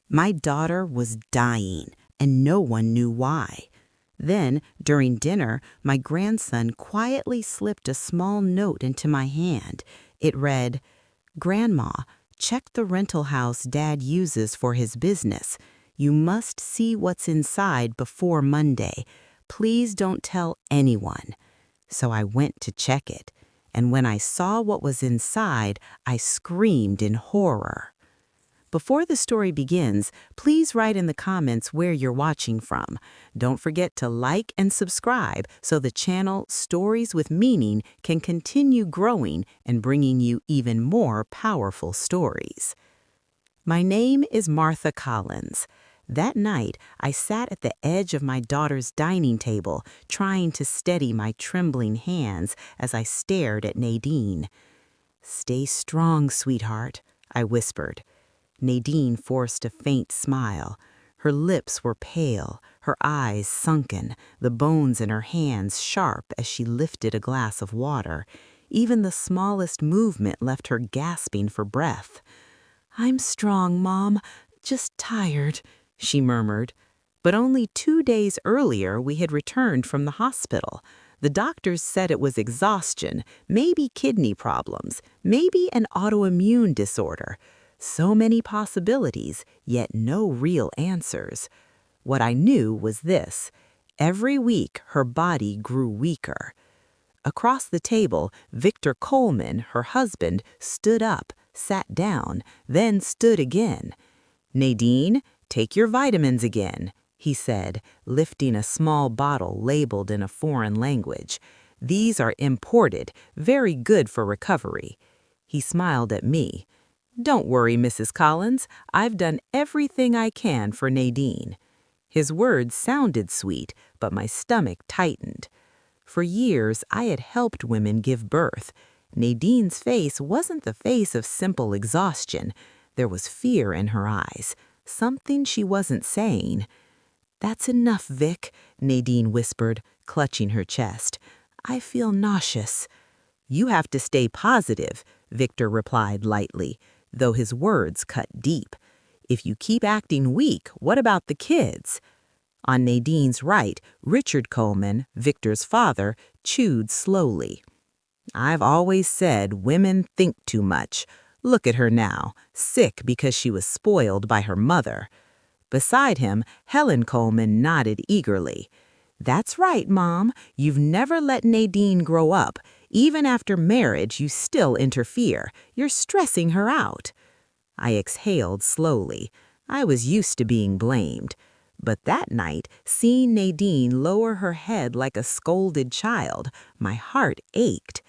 My daughter was dying, and no one knew why. Then, during dinner, my grandson quietly slipped a small note into my hand. It read, "Grandma, check the rental house Dad uses for his business. You must see what's inside before Monday. Please don't tell anyone." So I went to check it, and when I saw what was inside, I screamed in horror. Before the story begins, please write in the comments where you're watching from. Don't forget to like and subscribe so the channel Stories with Meaning can continue growing and bringing you even more powerful stories. My name is Martha Collins. That night, I sat at the edge of my daughter's dining table, trying to steady my trembling hands as I stared at Nadine. "Stay strong, sweetheart," I whispered. Nadine forced a faint smile. Her lips were pale, her eyes sunken, the bones in her hands sharp as she lifted a glass of water. Even the smallest movement left her gasping for breath. "I'm strong, Mom, just tired," she murmured. But only 2 days earlier we had returned from the hospital. The doctors said it was exhaustion, maybe kidney problems, maybe an autoimmune disorder. So many possibilities, yet no real answers. What I knew was this: every week her body grew weaker. Across the table, Victor Coleman, her husband, stood up, sat down, then stood again. "Nadine, take your vitamins again," he said, lifting a small bottle labeled in a foreign language. "These are imported, very good for recovery." He smiled at me. "Don't worry, Mrs. Collins. I've done everything I can for Nadine." His words sounded sweet, but my stomach tightened. For years, I had helped women give birth. Nadine's face wasn't the face of simple exhaustion. There was fear in her eyes, something she wasn't saying. "That's enough, Vic," Nadine whispered, clutching her chest. "I feel nauseous." "You have to stay positive," Victor replied lightly, though his words cut deep. "If you keep acting weak, what about the kids?" On Nadine's right, Richard Coleman, Victor's father, chewed slowly. "I've always said women think too much. Look at her now, sick because she was spoiled by her mother." Beside him, Helen Coleman nodded eagerly. "That's right, Mom. You've never let Nadine grow up. Even after marriage, you still interfere. You're stressing her out." I exhaled slowly. I was used to being blamed. But that night, seeing Nadine lower her head like a scolded child, my heart ached.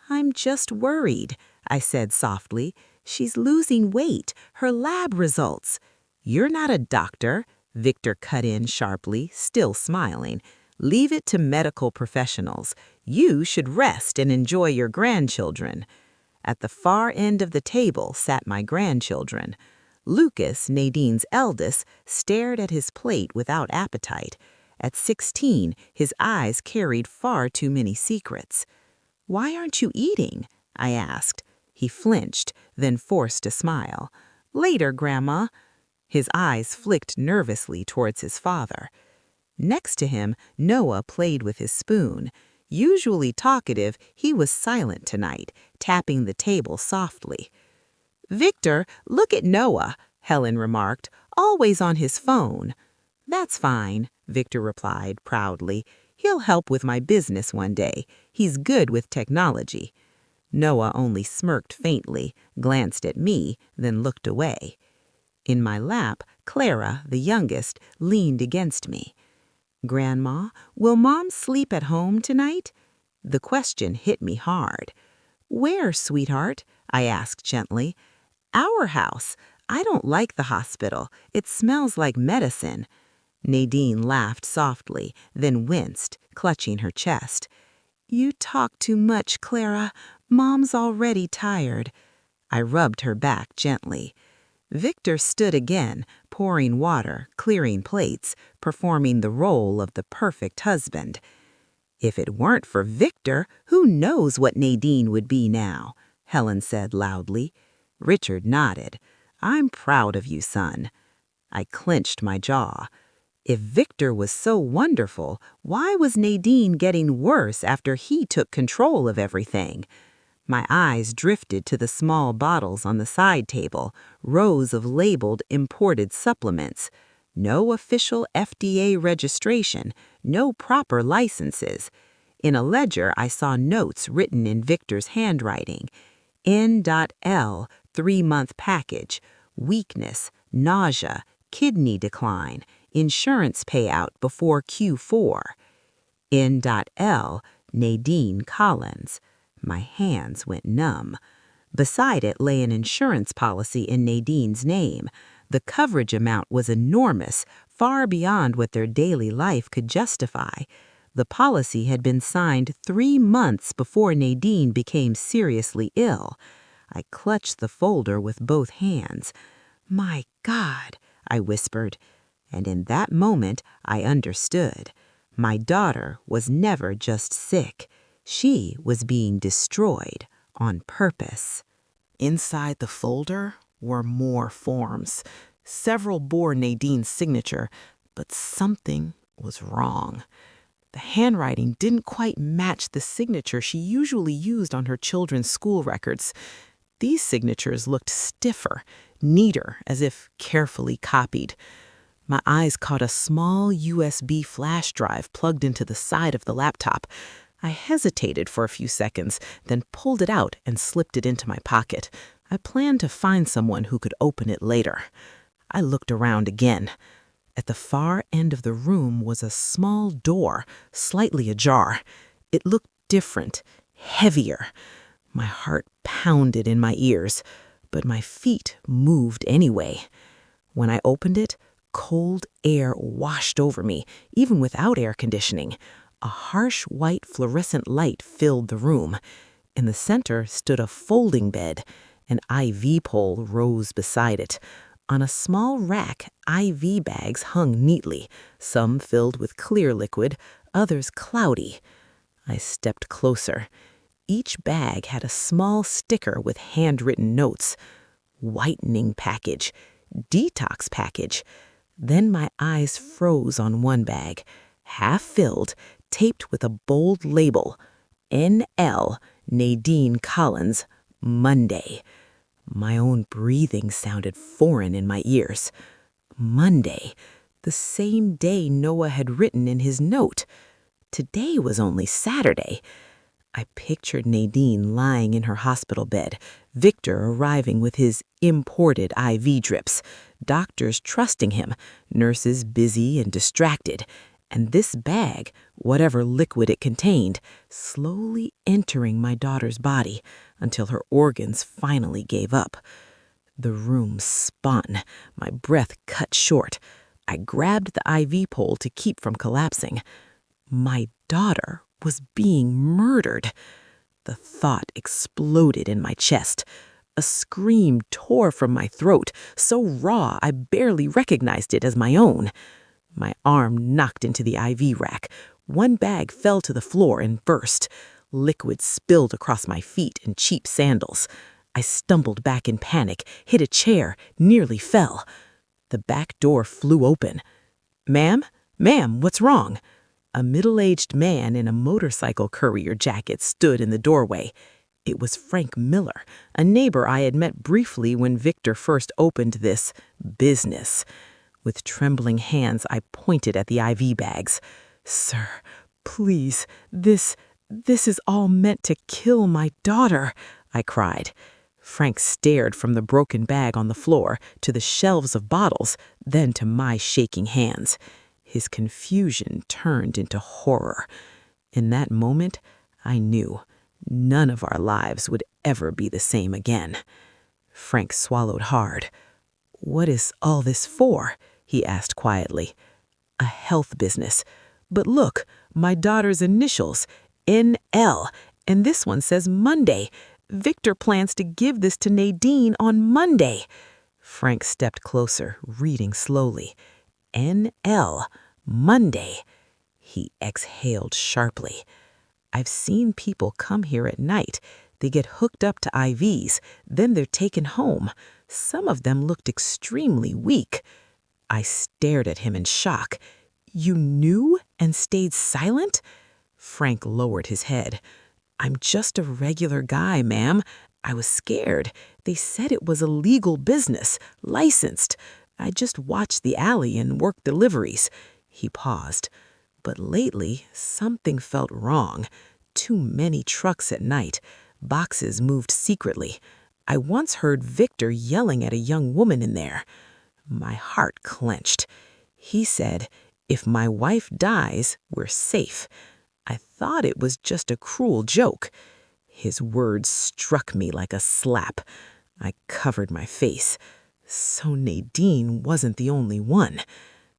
"I'm just worried," I said softly. "She's losing weight. Her lab results." "You're not a doctor," Victor cut in sharply, still smiling. "Leave it to medical professionals. You should rest and enjoy your grandchildren." At the far end of the table sat my grandchildren. Lucas, Nadine's eldest, stared at his plate without appetite. At 16, his eyes carried far too many secrets. "Why aren't you eating?" I asked. He flinched, then forced a smile. "Later, Grandma." His eyes flicked nervously towards his father. Next to him, Noah played with his spoon. Usually talkative, he was silent tonight, tapping the table softly. "Victor, look at Noah," Helen remarked, "always on his phone." "That's fine," Victor replied proudly. "He'll help with my business one day. He's good with technology." Noah only smirked faintly, glanced at me, then looked away. In my lap, Clara, the youngest, leaned against me. "Grandma, will Mom sleep at home tonight?" The question hit me hard. "Where, sweetheart?" I asked gently. "Our house. I don't like the hospital. It smells like medicine." Nadine laughed softly, then winced, clutching her chest. "You talk too much, Clara. Mom's already tired." I rubbed her back gently. Victor stood again, pouring water, clearing plates, performing the role of the perfect husband. "If it weren't for Victor, who knows what Nadine would be now?" Helen said loudly. Richard nodded. "I'm proud of you, son." I clenched my jaw. If Victor was so wonderful, why was Nadine getting worse after he took control of everything? My eyes drifted to the small bottles on the side table, rows of labeled imported supplements. No official FDA registration, no proper licenses. In a ledger, I saw notes written in Victor's handwriting. N.L. 3-month package, weakness, nausea, kidney decline, insurance payout before Q4. N.L. Nadine Collins. My hands went numb. Beside it lay an insurance policy in Nadine's name. The coverage amount was enormous, far beyond what their daily life could justify. The policy had been signed 3 months before Nadine became seriously ill. I clutched the folder with both hands. "My God," I whispered. And in that moment, I understood. My daughter was never just sick. She was being destroyed on purpose. Inside the folder were more forms. Several bore Nadine's signature, but something was wrong. The handwriting didn't quite match the signature she usually used on her children's school records. These signatures looked stiffer, neater, as if carefully copied. My eyes caught a small USB flash drive plugged into the side of the laptop. I hesitated for a few seconds, then pulled it out and slipped it into my pocket. I planned to find someone who could open it later. I looked around again. At the far end of the room was a small door, slightly ajar. It looked different, heavier. My heart pounded in my ears, but my feet moved anyway. When I opened it, cold air washed over me, even without air conditioning. A harsh white fluorescent light filled the room. In the center stood a folding bed. An IV pole rose beside it. On a small rack, IV bags hung neatly, some filled with clear liquid, others cloudy. I stepped closer. Each bag had a small sticker with handwritten notes. Whitening package. Detox package. Then my eyes froze on one bag, half filled, taped with a bold label. N.L. Nadine Collins, Monday. My own breathing sounded foreign in my ears. Monday, the same day Noah had written in his note. Today was only Saturday. I pictured Nadine lying in her hospital bed, Victor arriving with his imported IV drips, doctors trusting him, nurses busy and distracted, and this bag, whatever liquid it contained, slowly entering my daughter's body until her organs finally gave up. The room spun, my breath cut short. I grabbed the IV pole to keep from collapsing. My daughter was being murdered. The thought exploded in my chest. A scream tore from my throat, so raw I barely recognized it as my own. My arm knocked into the IV rack. One bag fell to the floor and burst. Liquid spilled across my feet and cheap sandals. I stumbled back in panic, hit a chair, nearly fell. The back door flew open. "Ma'am? Ma'am, what's wrong?" A middle-aged man in a motorcycle courier jacket stood in the doorway. It was Frank Miller, a neighbor I had met briefly when Victor first opened this business. With trembling hands, I pointed at the IV bags. "Sir, please, this is all meant to kill my daughter," I cried. Frank stared from the broken bag on the floor to the shelves of bottles, then to my shaking hands. His confusion turned into horror. In that moment, I knew none of our lives would ever be the same again. Frank swallowed hard. "What is all this for?" he asked quietly. "A health business. But look, my daughter's initials, N.L., and this one says Monday. Victor plans to give this to Nadine on Monday." Frank stepped closer, reading slowly. N.L., Monday. He exhaled sharply. "I've seen people come here at night. They get hooked up to IVs, then they're taken home. Some of them looked extremely weak." I stared at him in shock. You knew and stayed silent? Frank lowered his head. I'm just a regular guy, ma'am. I was scared. They said it was a legal business, licensed. I just watched the alley and worked deliveries. He paused. But lately, something felt wrong. Too many trucks at night. Boxes moved secretly. I once heard Victor yelling at a young woman in there. My heart clenched. He said, if my wife dies, we're safe. I thought it was just a cruel joke. His words struck me like a slap. I covered my face. So Nadine wasn't the only one.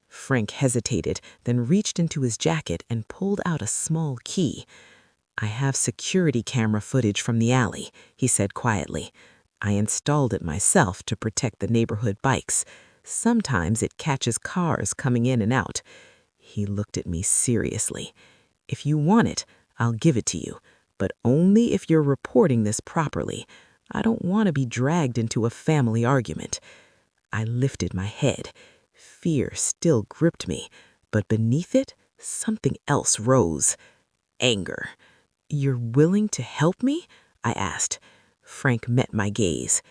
Frank hesitated, then reached into his jacket and pulled out a small key. I have security camera footage from the alley, he said quietly. I installed it myself to protect the neighborhood bikes. Sometimes it catches cars coming in and out. He looked at me seriously. If you want it, I'll give it to you, but only if you're reporting this properly. I don't want to be dragged into a family argument. I lifted my head. Fear still gripped me, but beneath it, something else rose. Anger. You're willing to help me? I asked. Frank met my gaze.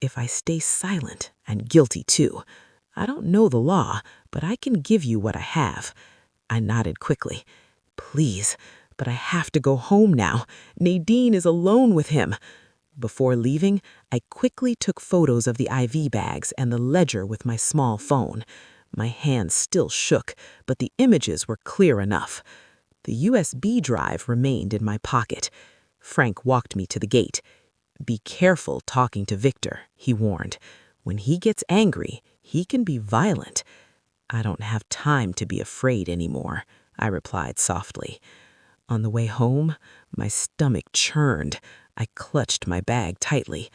If I stay silent, and guilty too. I don't know the law, but I can give you what I have. I nodded quickly. Please, but I have to go home now. Nadine is alone with him. Before leaving, I quickly took photos of the IV bags and the ledger with my small phone. My hands still shook, but the images were clear enough. The USB drive remained in my pocket. Frank walked me to the gate. Be careful talking to Victor, he warned. When he gets angry, he can be violent. I don't have time to be afraid anymore, I replied softly. On the way home, my stomach churned. I clutched my bag tightly.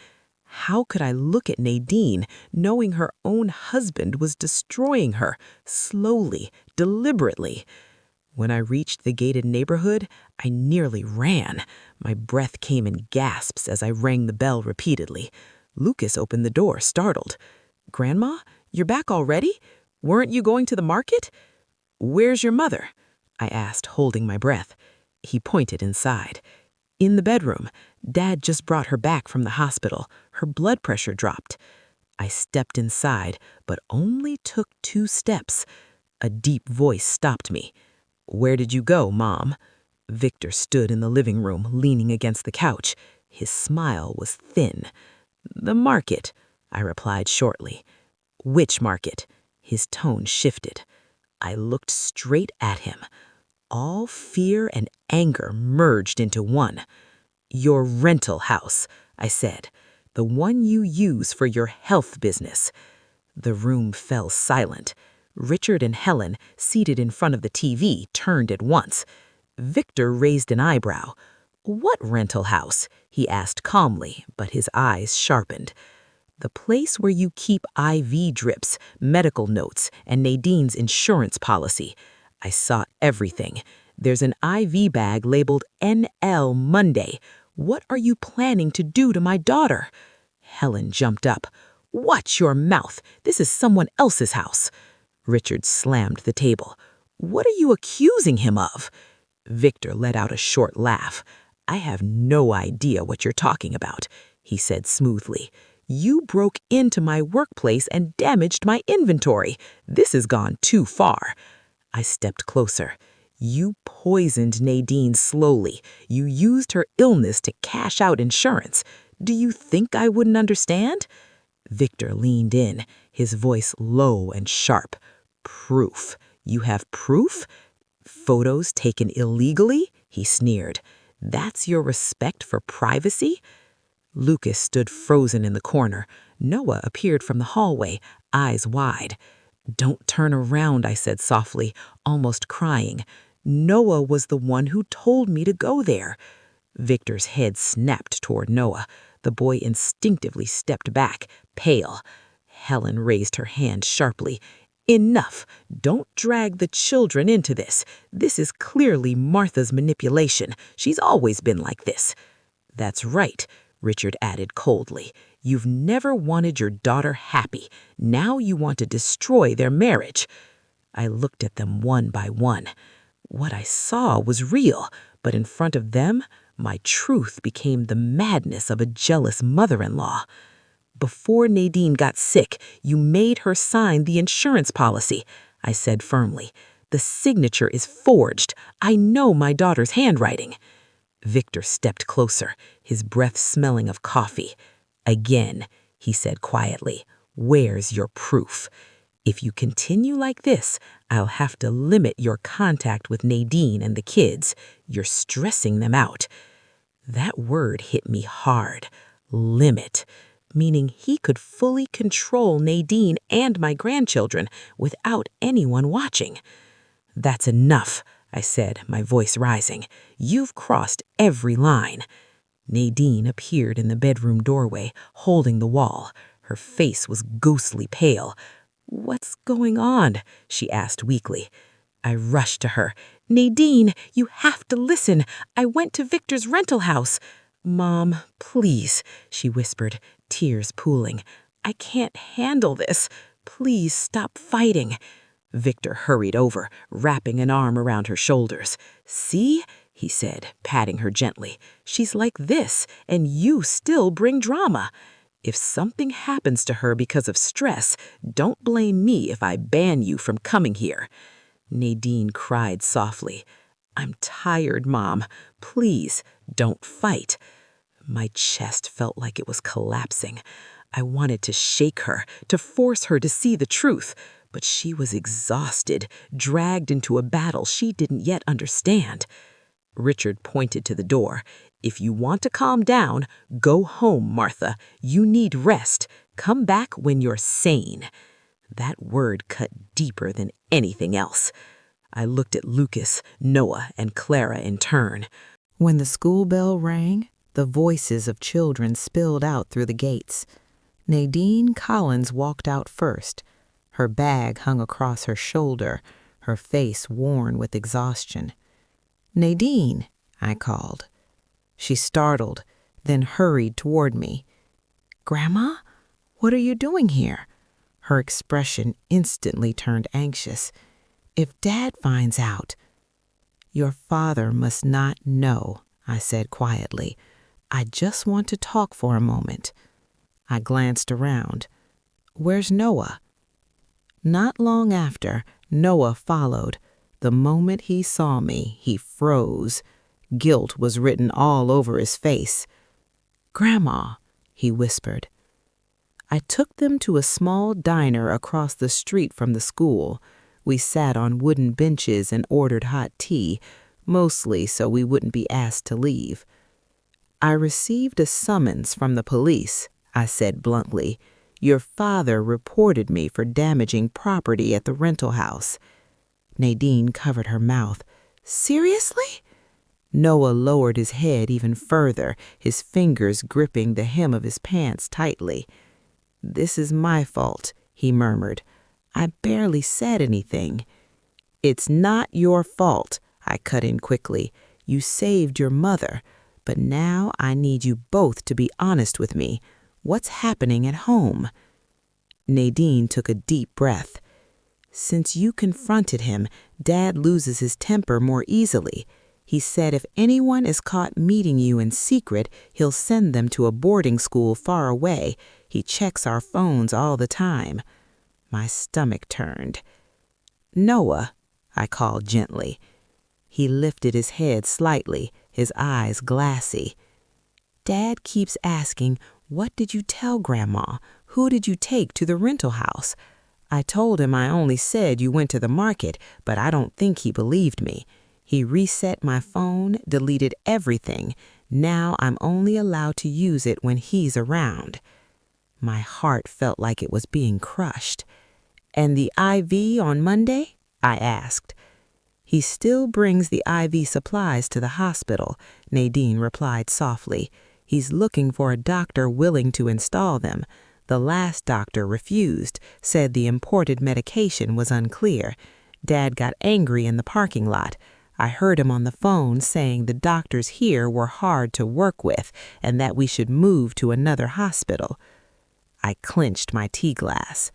How could I look at Nadine, knowing her own husband was destroying her, slowly, deliberately? When I reached the gated neighborhood, I nearly ran. My breath came in gasps as I rang the bell repeatedly. Lucas opened the door, startled. Grandma, you're back already? Weren't you going to the market? Where's your mother? I asked, holding my breath. He pointed inside. In the bedroom. Dad just brought her back from the hospital. Her blood pressure dropped. I stepped inside, but only took 2 steps. A deep voice stopped me. Where did you go, Mom? Victor stood in the living room, leaning against the couch. His smile was thin. The market, I replied shortly. Which market? His tone shifted. I looked straight at him. All fear and anger merged into one. Your rental house, I said. The one you use for your health business. The room fell silent. Richard and Helen, seated in front of the TV, turned at once. Victor raised an eyebrow. What rental house? He asked calmly, but his eyes sharpened. The place where you keep IV drips, medical notes, and Nadine's insurance policy. I saw everything. There's an IV bag labeled NL Monday. What are you planning to do to my daughter? Helen jumped up. Watch your mouth. This is someone else's house. Richard slammed the table. What are you accusing him of? Victor let out a short laugh. I have no idea what you're talking about, he said smoothly. You broke into my workplace and damaged my inventory. This has gone too far. I stepped closer. You poisoned Nadine slowly. You used her illness to cash out insurance. Do you think I wouldn't understand? Victor leaned in, his voice low and sharp. Proof. You have proof? Photos taken illegally? He sneered. That's your respect for privacy? Lucas stood frozen in the corner. Noah appeared from the hallway, eyes wide. Don't turn around, I said softly, almost crying. Noah was the one who told me to go there. Victor's head snapped toward Noah. The boy instinctively stepped back, pale. Helen raised her hand sharply. Enough. Don't drag the children into this. This is clearly Martha's manipulation. She's always been like this. That's right, Richard added coldly. You've never wanted your daughter happy. Now you want to destroy their marriage." I looked at them one by one. What I saw was real, but in front of them, my truth became the madness of a jealous mother-in-law. "Before Nadine got sick, you made her sign the insurance policy," I said firmly. "The signature is forged. I know my daughter's handwriting." Victor stepped closer, his breath smelling of coffee. "Again," he said quietly, "where's your proof? If you continue like this, I'll have to limit your contact with Nadine and the kids. You're stressing them out." That word hit me hard. Limit. Meaning he could fully control Nadine and my grandchildren without anyone watching. "That's enough," I said, my voice rising. "You've crossed every line." Nadine appeared in the bedroom doorway, holding the wall. Her face was ghostly pale. "What's going on?" she asked weakly. I rushed to her. "Nadine, you have to listen. I went to Victor's rental house." "Mom, please," she whispered, tears pooling. "I can't handle this. Please stop fighting." Victor hurried over, wrapping an arm around her shoulders. "See?" he said, patting her gently. "She's like this, and you still bring drama. If something happens to her because of stress, don't blame me if I ban you from coming here." Nadine cried softly. "I'm tired, Mom. Please, don't fight." My chest felt like it was collapsing. I wanted to shake her, to force her to see the truth, but she was exhausted, dragged into a battle she didn't yet understand. Richard pointed to the door. "If you want to calm down, go home, Martha. You need rest. Come back when you're sane." That word cut deeper than anything else. I looked at Lucas, Noah, and Clara in turn. When the school bell rang, the voices of children spilled out through the gates. Nadine Collins walked out first. Her bag hung across her shoulder, her face worn with exhaustion. "Nadine," I called. She startled, then hurried toward me. "Grandma, what are you doing here?" Her expression instantly turned anxious. "If Dad finds out—" "Your father must not know," I said quietly. "I just want to talk for a moment." I glanced around. "Where's Noah?" Not long after, Noah followed. The moment he saw me, he froze. Guilt was written all over his face. "Grandma," he whispered. I took them to a small diner across the street from the school. We sat on wooden benches and ordered hot tea, mostly so we wouldn't be asked to leave. "I received a summons from the police," I said bluntly. "Your father reported me for damaging property at the rental house." Nadine covered her mouth. "Seriously?" Noah lowered his head even further, his fingers gripping the hem of his pants tightly. "This is my fault," he murmured. "I barely said anything." "It's not your fault," I cut in quickly. "You saved your mother. But now I need you both to be honest with me. What's happening at home?" Nadine took a deep breath. "Since you confronted him, Dad loses his temper more easily. He said if anyone is caught meeting you in secret, he'll send them to a boarding school far away. He checks our phones all the time." My stomach turned. "Noah," I called gently. He lifted his head slightly, his eyes glassy. "Dad keeps asking, 'What did you tell Grandma? Who did you take to the rental house?' I told him I only said you went to the market, but I don't think he believed me. He reset my phone, deleted everything. Now I'm only allowed to use it when he's around." My heart felt like it was being crushed. "And the IV on Monday?" I asked. "He still brings the IV supplies to the hospital," Nadine replied softly. "He's looking for a doctor willing to install them. The last doctor refused, said the imported medication was unclear. Dad got angry in the parking lot. I heard him on the phone saying the doctors here were hard to work with and that we should move to another hospital. I clenched my tea glass.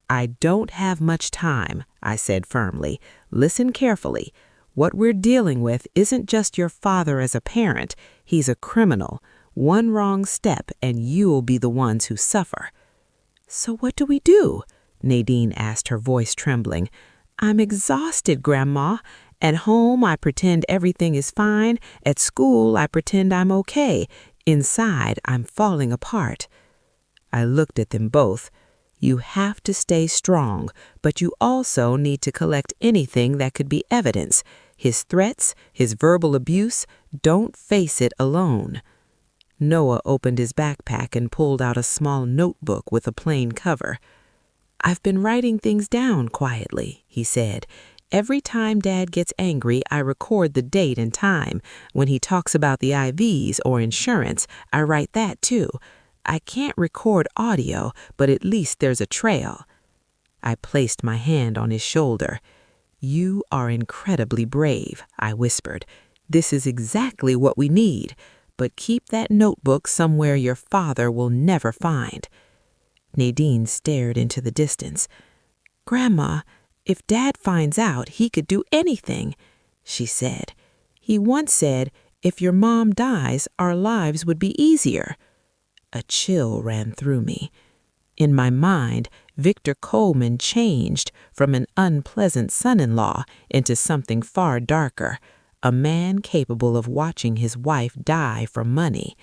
I don't have much time, I said firmly. Listen carefully. What we're dealing with isn't just your father as a parent. He's a criminal. One wrong step and you'll be the ones who suffer. So what do we do? Nadine asked, her voice trembling. I'm exhausted, Grandma. At home, I pretend everything is fine. At school, I pretend I'm okay. Inside, I'm falling apart. I looked at them both. You have to stay strong, but you also need to collect anything that could be evidence. His threats, his verbal abuse, don't face it alone. Noah opened his backpack and pulled out a small notebook with a plain cover. I've been writing things down quietly, he said. Every time Dad gets angry, I record the date and time. When he talks about the IVs or insurance, I write that too. I can't record audio, but at least there's a trail. I placed my hand on his shoulder. You are incredibly brave, I whispered. This is exactly what we need, but keep that notebook somewhere your father will never find. Nadine stared into the distance. Grandma, if Dad finds out, he could do anything, she said. He once said, if your mom dies, our lives would be easier. A chill ran through me. In my mind, Victor Coleman changed from an unpleasant son-in-law into something far darker, a man capable of watching his wife die for money.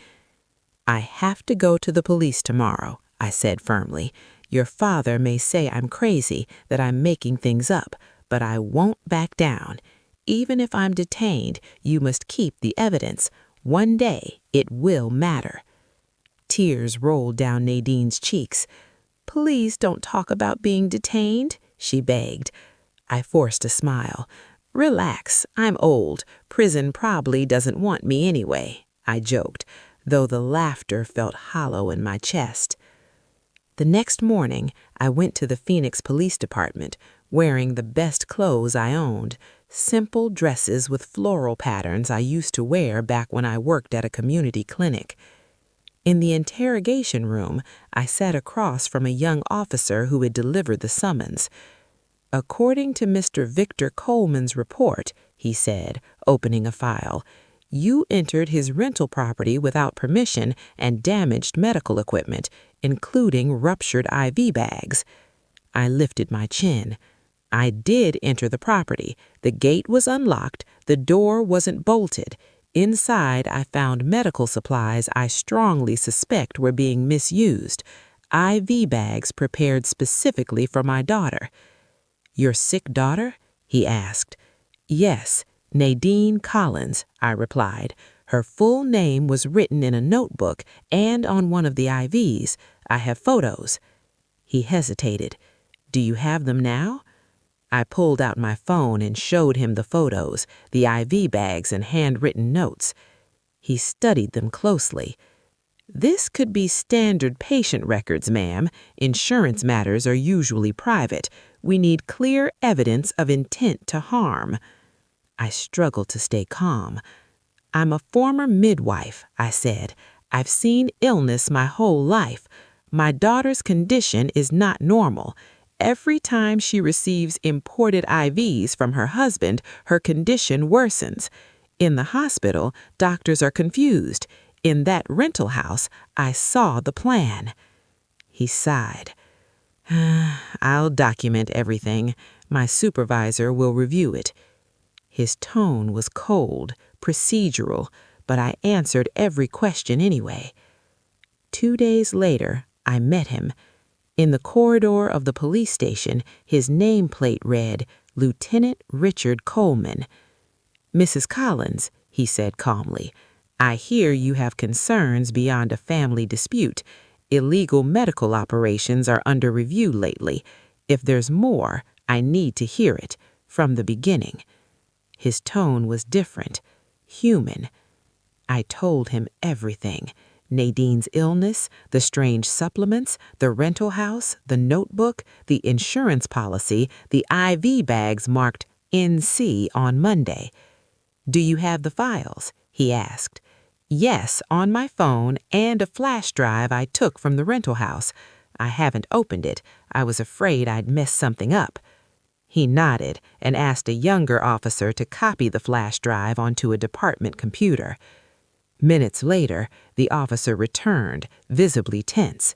I have to go to the police tomorrow, I said firmly. Your father may say I'm crazy, that I'm making things up, but I won't back down. Even if I'm detained, you must keep the evidence. One day, it will matter. Tears rolled down Nadine's cheeks. Please don't talk about being detained, she begged. I forced a smile. Relax, I'm old. Prison probably doesn't want me anyway, I joked, though the laughter felt hollow in my chest. The next morning, I went to the Phoenix Police Department, wearing the best clothes I owned, simple dresses with floral patterns I used to wear back when I worked at a community clinic. In the interrogation room, I sat across from a young officer who had delivered the summons. According to Mr. Victor Coleman's report, he said, opening a file, you entered his rental property without permission and damaged medical equipment, including ruptured IV bags. I lifted my chin. I did enter the property. The gate was unlocked. The door wasn't bolted. Inside, I found medical supplies I strongly suspect were being misused. IV bags prepared specifically for my daughter. Your sick daughter? He asked. Yes, Nadine Collins, I replied. Her full name was written in a notebook and on one of the IVs. I have photos. He hesitated. Do you have them now? I pulled out my phone and showed him the photos, the IV bags and handwritten notes. He studied them closely. This could be standard patient records, ma'am. Insurance matters are usually private. We need clear evidence of intent to harm. I struggled to stay calm. I'm a former midwife, I said. I've seen illness my whole life. My daughter's condition is not normal. Every time she receives imported IVs from her husband, her condition worsens. In the hospital, doctors are confused. In that rental house, I saw the plan. He sighed. I'll document everything. My supervisor will review it. His tone was cold, procedural, but I answered every question anyway. 2 days later, I met him. In the corridor of the police station, his nameplate read, Lieutenant Richard Coleman. Mrs. Collins, he said calmly, I hear you have concerns beyond a family dispute. Illegal medical operations are under review lately. If there's more, I need to hear it, from the beginning. His tone was different, human. I told him everything. Nadine's illness, the strange supplements, the rental house, the notebook, the insurance policy, the IV bags marked NC on Monday. "Do you have the files?" he asked. "Yes, on my phone and a flash drive I took from the rental house. I haven't opened it. I was afraid I'd messed something up." He nodded and asked a younger officer to copy the flash drive onto a department computer. Minutes later, the officer returned, visibly tense.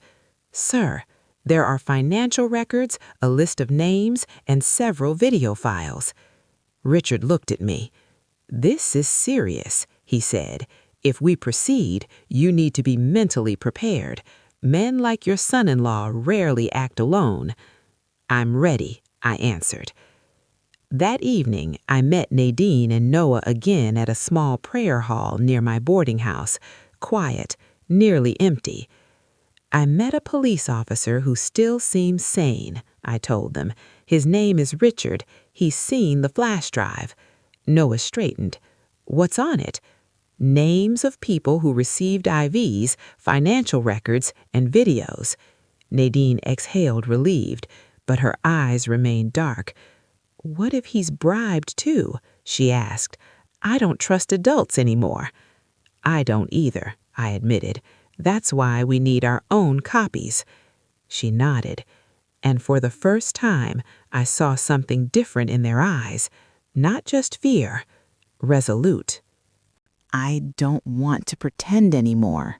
"Sir, there are financial records, a list of names, and several video files." Richard looked at me. "This is serious," he said. "If we proceed, you need to be mentally prepared. Men like your son-in-law rarely act alone." "I'm ready," I answered. That evening, I met Nadine and Noah again at a small prayer hall near my boarding house, quiet, nearly empty. "I met a police officer who still seems sane," I told them. "His name is Richard. He's seen the flash drive." Noah straightened. "What's on it?" "Names of people who received IVs, financial records, and videos." Nadine exhaled, relieved, but her eyes remained dark. "What if he's bribed too?" she asked. "I don't trust adults anymore." "I don't either," I admitted. "That's why we need our own copies." She nodded, and for the first time, I saw something different in their eyes. Not just fear, resolute. "I don't want to pretend anymore."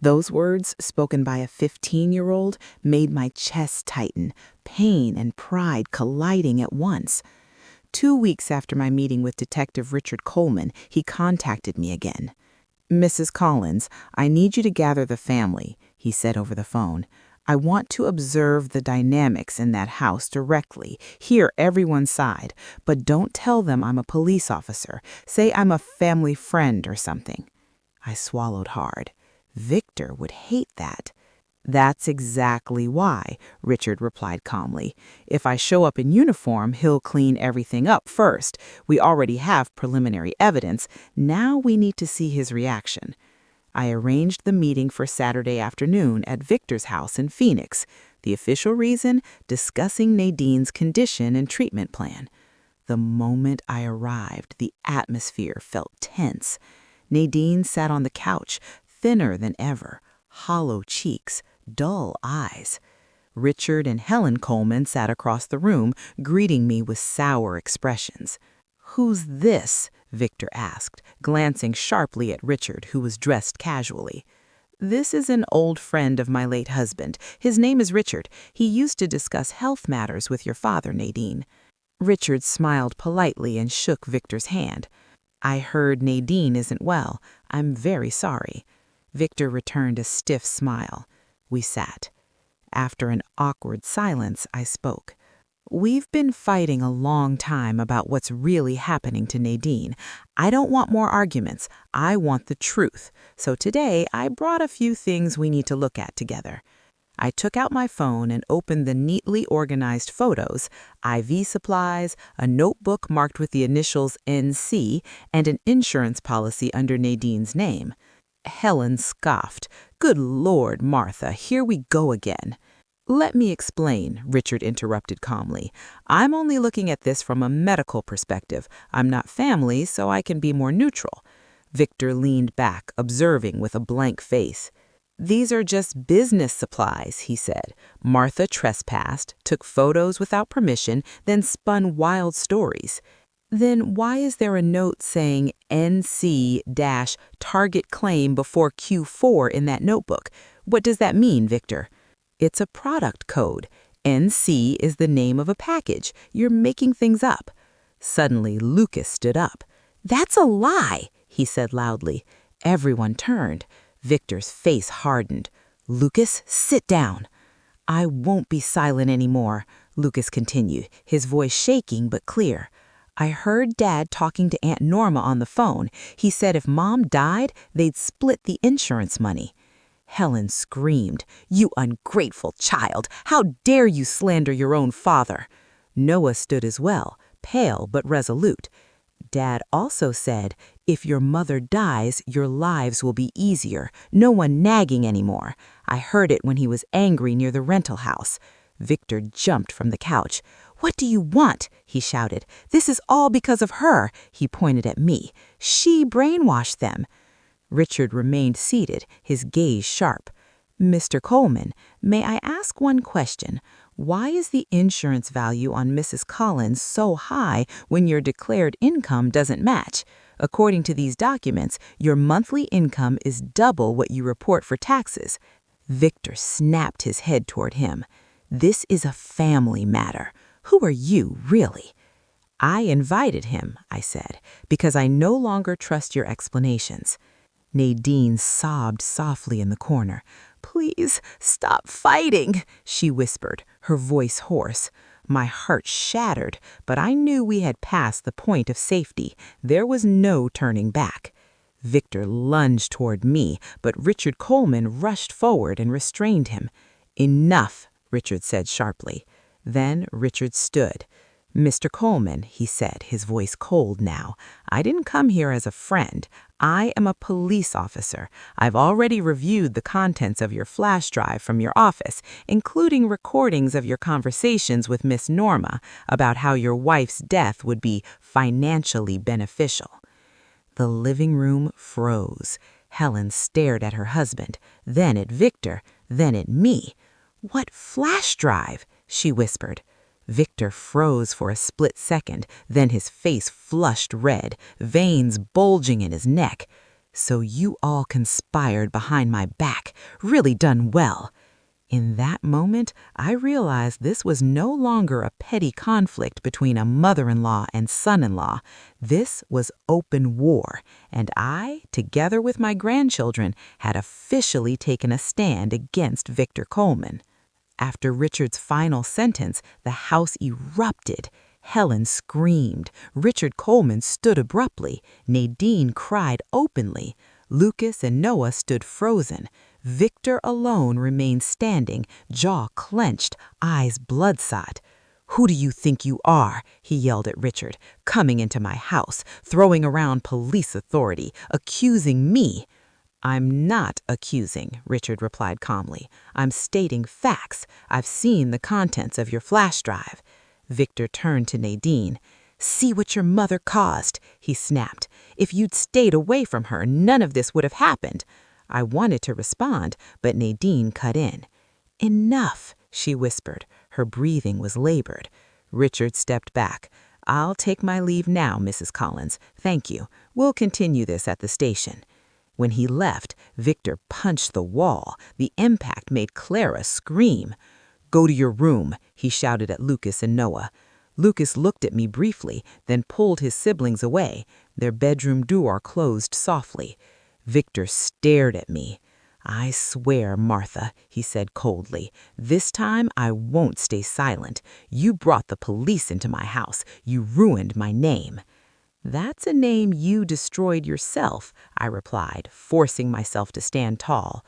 Those words, spoken by a 15-year-old, made my chest tighten, pain and pride colliding at once. 2 weeks after my meeting with Detective Richard Coleman, he contacted me again. "Mrs. Collins, I need you to gather the family," he said over the phone. "I want to observe the dynamics in that house directly, hear everyone's side, but don't tell them I'm a police officer. Say I'm a family friend or something." I swallowed hard. Victor would hate that. "That's exactly why," Richard replied calmly. "If I show up in uniform, he'll clean everything up first. We already have preliminary evidence. Now we need to see his reaction." I arranged the meeting for Saturday afternoon at Victor's house in Phoenix. The official reason? Discussing Nadine's condition and treatment plan. The moment I arrived, the atmosphere felt tense. Nadine sat on the couch, thinner than ever, hollow cheeks, dull eyes. Richard and Helen Coleman sat across the room, greeting me with sour expressions. "Who's this?" Victor asked, glancing sharply at Richard, who was dressed casually. "This is an old friend of my late husband. His name is Richard. He used to discuss health matters with your father, Nadine." Richard smiled politely and shook Victor's hand. "I heard Nadine isn't well. I'm very sorry." Victor returned a stiff smile. We sat. After an awkward silence, I spoke. "We've been fighting a long time about what's really happening to Nadine. I don't want more arguments. I want the truth. So today, I brought a few things we need to look at together." I took out my phone and opened the neatly organized photos, IV supplies, a notebook marked with the initials NC, and an insurance policy under Nadine's name. Helen scoffed. "Good Lord, Martha, here we go again." "Let me explain," Richard interrupted calmly. "I'm only looking at this from a medical perspective. I'm not family, so I can be more neutral." Victor leaned back, observing with a blank face. "These are just business supplies," he said. "Martha trespassed, took photos without permission, then spun wild stories." "Then why is there a note saying NC-target claim before Q4 in that notebook? What does that mean, Victor?" "It's a product code. NC is the name of a package. You're making things up." Suddenly, Lucas stood up. "That's a lie," he said loudly. Everyone turned. Victor's face hardened. "Lucas, sit down." "I won't be silent anymore," Lucas continued, his voice shaking but clear. "I heard Dad talking to Aunt Norma on the phone. He said if Mom died, they'd split the insurance money." Helen screamed, "You ungrateful child! How dare you slander your own father?" Noah stood as well, pale but resolute. "Dad also said, if your mother dies, your lives will be easier. No one nagging anymore. I heard it when he was angry near the rental house." Victor jumped from the couch. "What do you want?" he shouted. "This is all because of her." He pointed at me. She brainwashed them. Richard remained seated, his gaze sharp. Mr. Coleman, may I ask one question? Why is the insurance value on Mrs. Collins so high when your declared income doesn't match? According to these documents, your monthly income is double what you report for taxes. Victor snapped his head toward him. This is a family matter. Who are you, really? I invited him, I said, because I no longer trust your explanations. Nadine sobbed softly in the corner. Please, stop fighting, she whispered, her voice hoarse. My heart shattered, but I knew we had passed the point of safety. There was no turning back. Victor lunged toward me, but Richard Coleman rushed forward and restrained him. Enough, Richard said sharply. Then Richard stood. Mr. Coleman, he said, his voice cold now, I didn't come here as a friend. I am a police officer. I've already reviewed the contents of your flash drive from your office, including recordings of your conversations with Miss Norma about how your wife's death would be financially beneficial. The living room froze. Helen stared at her husband, then at Victor, then at me. What flash drive? She whispered. Victor froze for a split second, then his face flushed red, veins bulging in his neck. So you all conspired behind my back. Really done well. In that moment, I realized this was no longer a petty conflict between a mother-in-law and son-in-law. This was open war, and I, together with my grandchildren, had officially taken a stand against Victor Coleman. After Richard's final sentence, the house erupted. Helen screamed. Richard Coleman stood abruptly. Nadine cried openly. Lucas and Noah stood frozen. Victor alone remained standing, jaw clenched, eyes bloodshot. "Who do you think you are?" he yelled at Richard, "coming into my house, throwing around police authority, accusing me?" "I'm not accusing," Richard replied calmly. "I'm stating facts. I've seen the contents of your flash drive." Victor turned to Nadine. "See what your mother caused," he snapped. "If you'd stayed away from her, none of this would have happened." I wanted to respond, but Nadine cut in. "Enough," she whispered. Her breathing was labored. Richard stepped back. "I'll take my leave now, Mrs. Collins. Thank you. We'll continue this at the station." When he left, Victor punched the wall. The impact made Clara scream. "Go to your room," he shouted at Lucas and Noah. Lucas looked at me briefly, then pulled his siblings away. Their bedroom door closed softly. Victor stared at me. "I swear, Martha," he said coldly, "this time I won't stay silent. You brought the police into my house. You ruined my name." "That's a name you destroyed yourself," I replied, forcing myself to stand tall.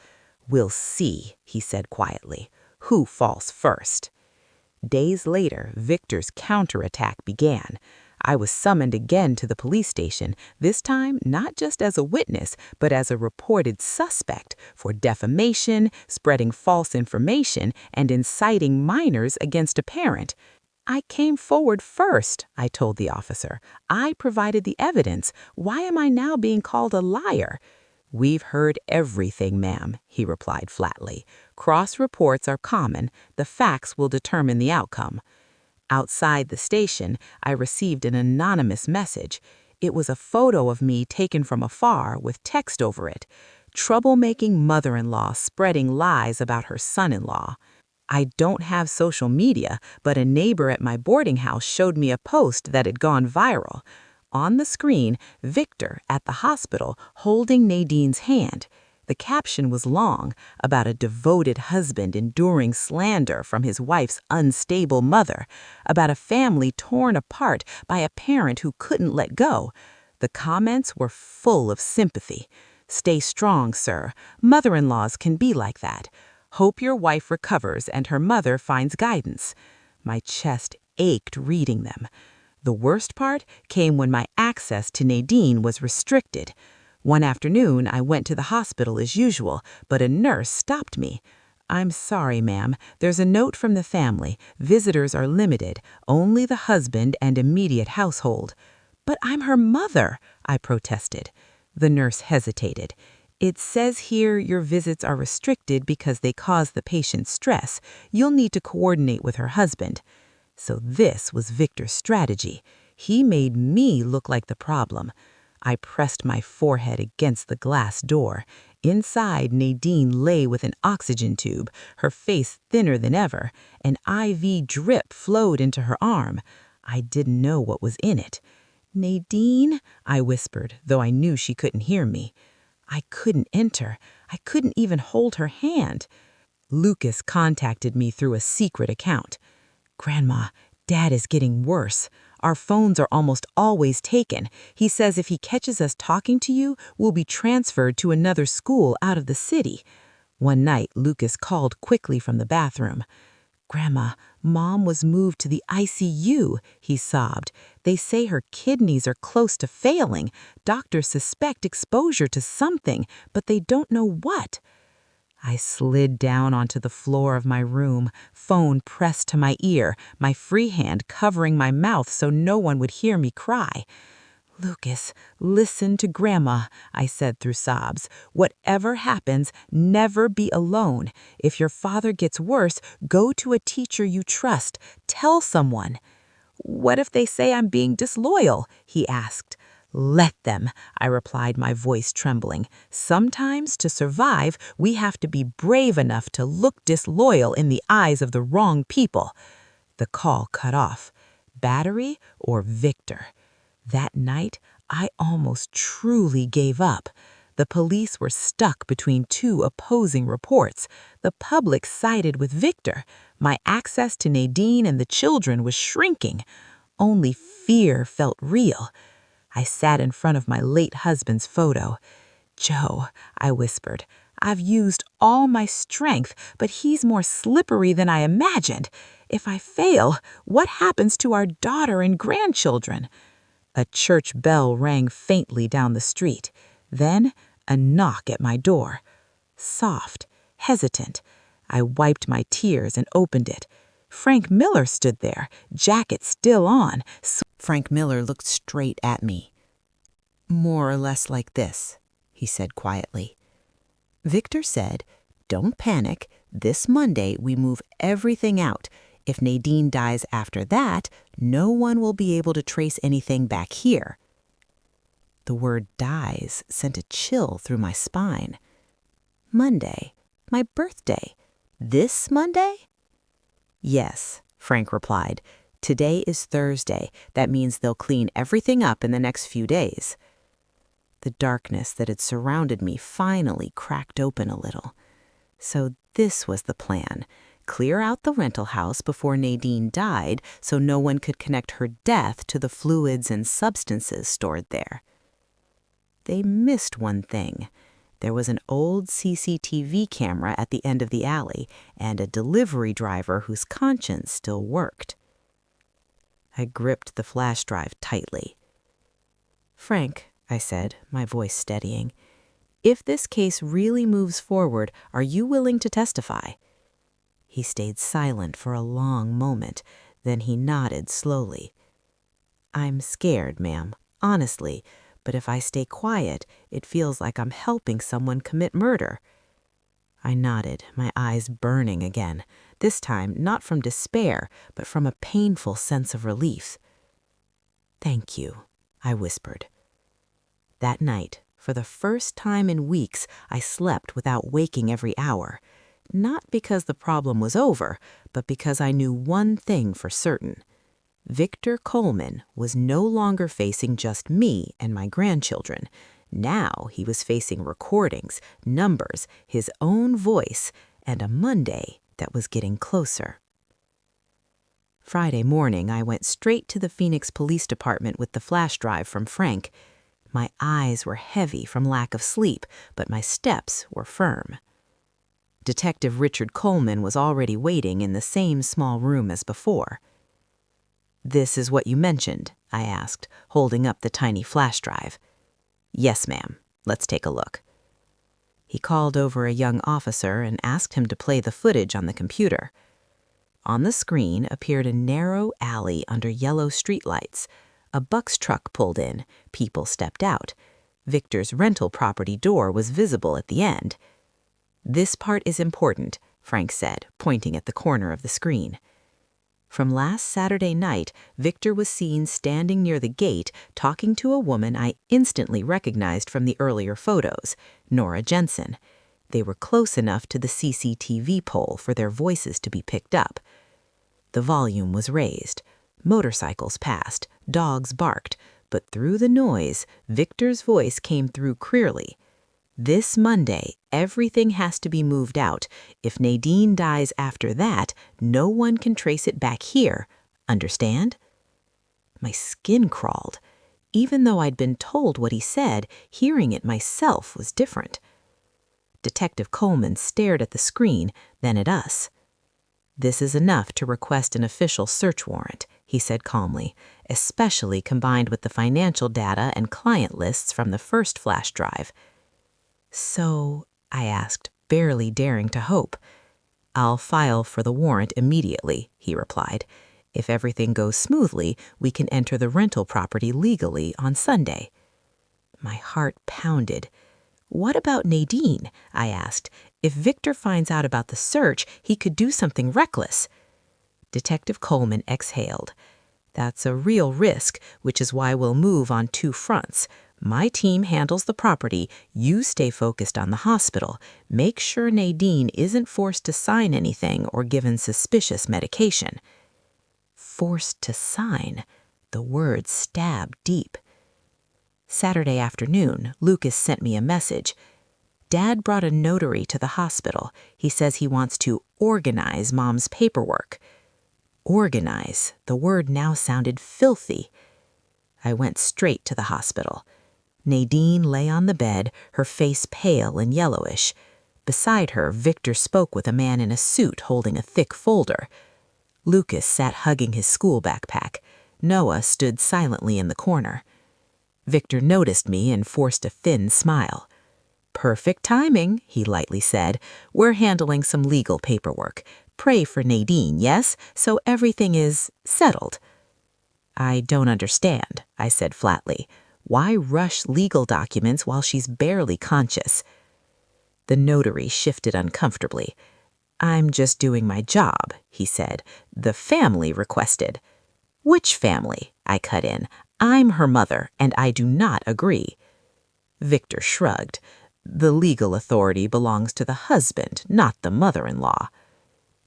"We'll see," he said quietly, "who falls first." Days later, Victor's counterattack began. I was summoned again to the police station, this time not just as a witness, but as a reported suspect for defamation, spreading false information, and inciting minors against a parent. "I came forward first," I told the officer. "I provided the evidence. Why am I now being called a liar?" "We've heard everything, ma'am," he replied flatly. "Cross reports are common. The facts will determine the outcome." Outside the station, I received an anonymous message. It was a photo of me taken from afar with text over it. "Troublemaking mother-in-law spreading lies about her son-in-law." I don't have social media, but a neighbor at my boarding house showed me a post that had gone viral. On the screen, Victor at the hospital holding Nadine's hand. The caption was long, about a devoted husband enduring slander from his wife's unstable mother, about a family torn apart by a parent who couldn't let go. The comments were full of sympathy. "Stay strong, sir. Mother-in-laws can be like that. Hope your wife recovers and her mother finds guidance." My chest ached reading them. The worst part came when my access to Nadine was restricted. One afternoon, I went to the hospital as usual, but a nurse stopped me. "I'm sorry, ma'am. There's a note from the family. Visitors are limited, only the husband and immediate household." "But I'm her mother," I protested. The nurse hesitated. "It says here your visits are restricted because they cause the patient stress. You'll need to coordinate with her husband." So this was Victor's strategy. He made me look like the problem. I pressed my forehead against the glass door. Inside, Nadine lay with an oxygen tube, her face thinner than ever. An IV drip flowed into her arm. I didn't know what was in it. "Nadine," I whispered, though I knew she couldn't hear me. I couldn't enter. I couldn't even hold her hand. Lucas contacted me through a secret account. "Grandma, Dad is getting worse. Our phones are almost always taken. He says if he catches us talking to you, we'll be transferred to another school out of the city." One night, Lucas called quickly from the bathroom. "Grandma, Mom was moved to the ICU," he sobbed. "They say her kidneys are close to failing. Doctors suspect exposure to something, but they don't know what." I slid down onto the floor of my room, phone pressed to my ear, my free hand covering my mouth so no one would hear me cry. "Lucas, listen to Grandma," I said through sobs. "Whatever happens, never be alone. If your father gets worse, go to a teacher you trust. Tell someone." "What if they say I'm being disloyal?" he asked. "Let them," I replied, my voice trembling. "Sometimes, to survive, we have to be brave enough to look disloyal in the eyes of the wrong people." The call cut off. Battery or Victor? That night, I almost truly gave up. The police were stuck between two opposing reports. The public sided with Victor. My access to Nadine and the children was shrinking. Only fear felt real. I sat in front of my late husband's photo. "Joe," I whispered, "I've used all my strength, but he's more slippery than I imagined. If I fail, what happens to our daughter and grandchildren?" A church bell rang faintly down the street. Then a knock at my door. Soft, hesitant. I wiped my tears and opened it. Frank Miller stood there, jacket still on. Frank Miller looked straight at me. "More or less like this," he said quietly. "Victor said, 'Don't panic. This Monday we move everything out. If Nadine dies after that, no one will be able to trace anything back here.'" The word "dies" sent a chill through my spine. "Monday, my birthday. This Monday?" "Yes," Frank replied. "Today is Thursday. That means they'll clean everything up in the next few days." The darkness that had surrounded me finally cracked open a little. So this was the plan. Clear out the rental house before Nadine died so no one could connect her death to the fluids and substances stored there. They missed one thing. There was an old CCTV camera at the end of the alley and a delivery driver whose conscience still worked. I gripped the flash drive tightly. "Frank," I said, my voice steadying, "if this case really moves forward, are you willing to testify?" He stayed silent for a long moment. Then he nodded slowly. "I'm scared, ma'am, honestly, but if I stay quiet, it feels like I'm helping someone commit murder." I nodded, my eyes burning again, this time not from despair, but from a painful sense of relief. "Thank you," I whispered. That night, for the first time in weeks, I slept without waking every hour. Not because the problem was over, but because I knew one thing for certain. Victor Coleman was no longer facing just me and my grandchildren. Now he was facing recordings, numbers, his own voice, and a Monday that was getting closer. Friday morning, I went straight to the Phoenix Police Department with the flash drive from Frank. My eyes were heavy from lack of sleep, but my steps were firm. Detective Richard Coleman was already waiting in the same small room as before. "This is what you mentioned?" I asked, holding up the tiny flash drive. "Yes, ma'am. Let's take a look." He called over a young officer and asked him to play the footage on the computer. On the screen appeared a narrow alley under yellow streetlights. A Bucks truck pulled in. People stepped out. Victor's rental property door was visible at the end. "This part is important," Frank said, pointing at the corner of the screen. From last Saturday night, Victor was seen standing near the gate talking to a woman I instantly recognized from the earlier photos, Nora Jensen. They were close enough to the CCTV pole for their voices to be picked up. The volume was raised. Motorcycles passed, dogs barked, but through the noise, Victor's voice came through clearly. "This Monday, everything has to be moved out. If Nadine dies after that, no one can trace it back here. Understand?" My skin crawled. Even though I'd been told what he said, hearing it myself was different. Detective Coleman stared at the screen, then at us. "This is enough to request an official search warrant," he said calmly, "especially combined with the financial data and client lists from the first flash drive." "So," I asked, barely daring to hope. "I'll file for the warrant immediately," he replied. "If everything goes smoothly, we can enter the rental property legally on Sunday." My heart pounded. "What about Nadine?" I asked. "If Victor finds out about the search, he could do something reckless." Detective Coleman exhaled. "That's a real risk, which is why we'll move on two fronts. My team handles the property, you stay focused on the hospital. Make sure Nadine isn't forced to sign anything or given suspicious medication." Forced to sign. The words stabbed deep. Saturday afternoon, Lucas sent me a message. "Dad brought a notary to the hospital. He says he wants to organize Mom's paperwork." Organize. The word now sounded filthy. I went straight to the hospital. Nadine lay on the bed, her face pale and yellowish. Beside her, Victor spoke with a man in a suit holding a thick folder. Lucas sat hugging his school backpack. Noah stood silently in the corner. Victor noticed me and forced a thin smile. "Perfect timing," he lightly said. "We're handling some legal paperwork. Pray for Nadine, yes? So everything is settled." "I don't understand," I said flatly. "Why rush legal documents while she's barely conscious?" The notary shifted uncomfortably. "I'm just doing my job," he said. "The family requested." "Which family?" I cut in. "I'm her mother, and I do not agree." Victor shrugged. "The legal authority belongs to the husband, not the mother-in-law."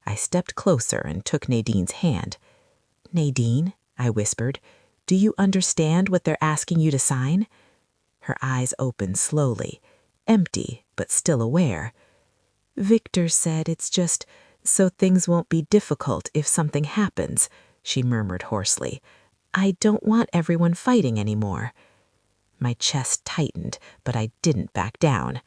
I stepped closer and took Nadine's hand. "Nadine," I whispered, "do you understand what they're asking you to sign?" Her eyes opened slowly, empty but still aware. "Victor said it's just so things won't be difficult if something happens," she murmured hoarsely. "I don't want everyone fighting anymore." My chest tightened, but I didn't back down.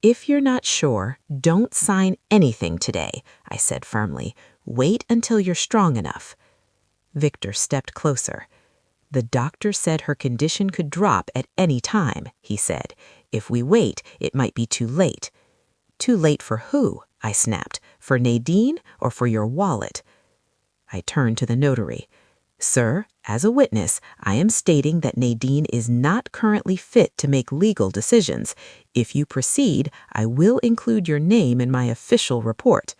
"If you're not sure, don't sign anything today," I said firmly. "Wait until you're strong enough." Victor stepped closer. "The doctor said her condition could drop at any time," he said. "If we wait, it might be too late." "Too late for who?" I snapped. "For Nadine or for your wallet?" I turned to the notary. "Sir, as a witness, I am stating that Nadine is not currently fit to make legal decisions. If you proceed, I will include your name in my official report."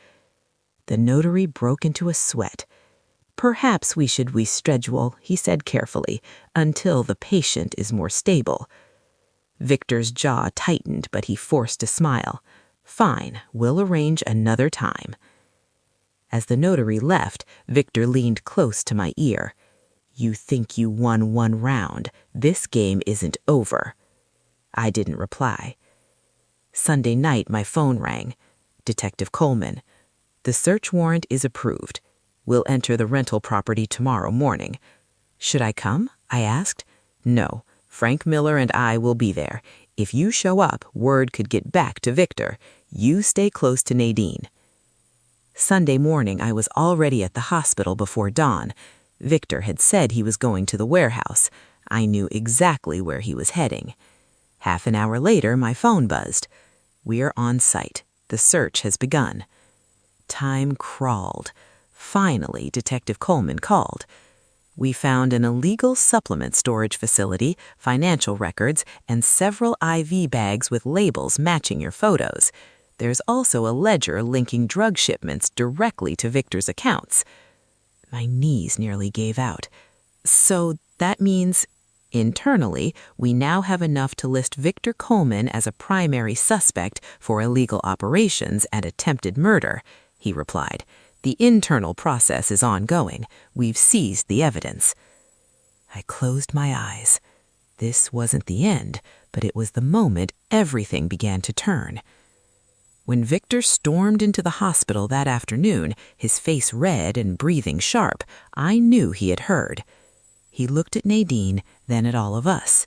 The notary broke into a sweat. "Perhaps we should reschedule," he said carefully, "until the patient is more stable." Victor's jaw tightened, but he forced a smile. "Fine, we'll arrange another time." As the notary left, Victor leaned close to my ear. "You think you won one round. This game isn't over." I didn't reply. Sunday night, my phone rang. Detective Coleman. "The search warrant is approved. We'll enter the rental property tomorrow morning." "Should I come?" I asked. "No. Frank Miller and I will be there. If you show up, word could get back to Victor. You stay close to Nadine." Sunday morning, I was already at the hospital before dawn. Victor had said he was going to the warehouse. I knew exactly where he was heading. Half an hour later, my phone buzzed. "We're on site. The search has begun." Time crawled. Finally, Detective Coleman called. We found an illegal supplement storage facility, financial records, and several IV bags with labels matching your photos. There's also a ledger linking drug shipments directly to Victor's accounts. My knees nearly gave out. So that means, internally, we now have enough to list Victor Coleman as a primary suspect for illegal operations and attempted murder, he replied. The internal process is ongoing. We've seized the evidence. I closed my eyes. This wasn't the end, but it was the moment everything began to turn. When Victor stormed into the hospital that afternoon, his face red and breathing sharp, I knew he had heard. He looked at Nadine, then at all of us.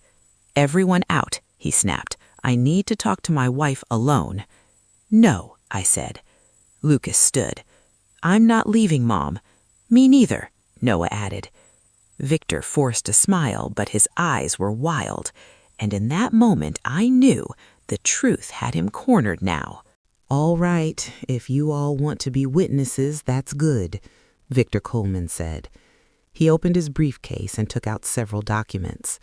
"Everyone out," he snapped. "I need to talk to my wife alone." "No," I said. Lucas stood. "I'm not leaving, Mom." "Me neither," Noah added. Victor forced a smile, but his eyes were wild. And in that moment, I knew the truth had him cornered now. "All right, if you all want to be witnesses, that's good," Victor Coleman said. He opened his briefcase and took out several documents.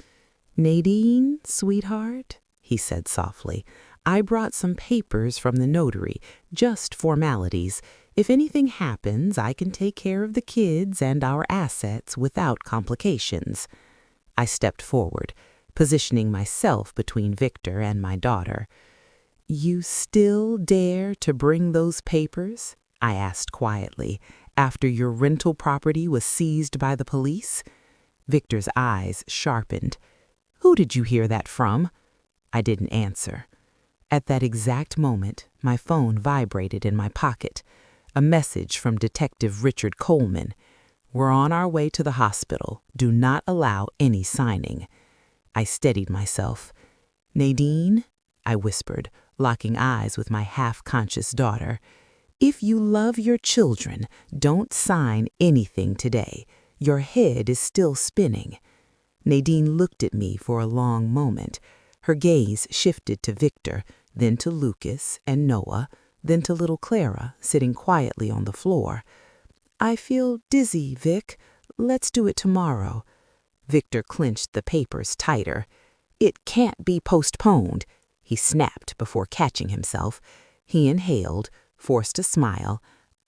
"Nadine, sweetheart," he said softly, "I brought some papers from the notary, just formalities. If anything happens, I can take care of the kids and our assets without complications." I stepped forward, positioning myself between Victor and my daughter. "You still dare to bring those papers?" I asked quietly, "after your rental property was seized by the police?" Victor's eyes sharpened. "Who did you hear that from?" I didn't answer. At that exact moment, my phone vibrated in my pocket. A message from Detective Richard Coleman. "We're on our way to the hospital. Do not allow any signing." I steadied myself. "Nadine," I whispered, locking eyes with my half-conscious daughter, "if you love your children, don't sign anything today. Your head is still spinning." Nadine looked at me for a long moment. Her gaze shifted to Victor, then to Lucas and Noah, then to little Clara, sitting quietly on the floor. "I feel dizzy, Vic. Let's do it tomorrow." Victor clenched the papers tighter. "It can't be postponed," he snapped before catching himself. He inhaled, forced a smile.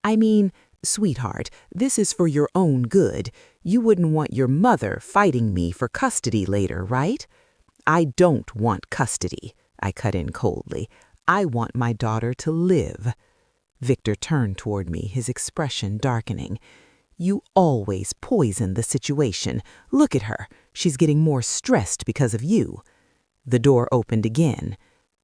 "I mean, sweetheart, this is for your own good. You wouldn't want your mother fighting me for custody later, right?" "I don't want custody," I cut in coldly. "I want my daughter to live." Victor turned toward me, his expression darkening. "You always poison the situation. Look at her. She's getting more stressed because of you." The door opened again.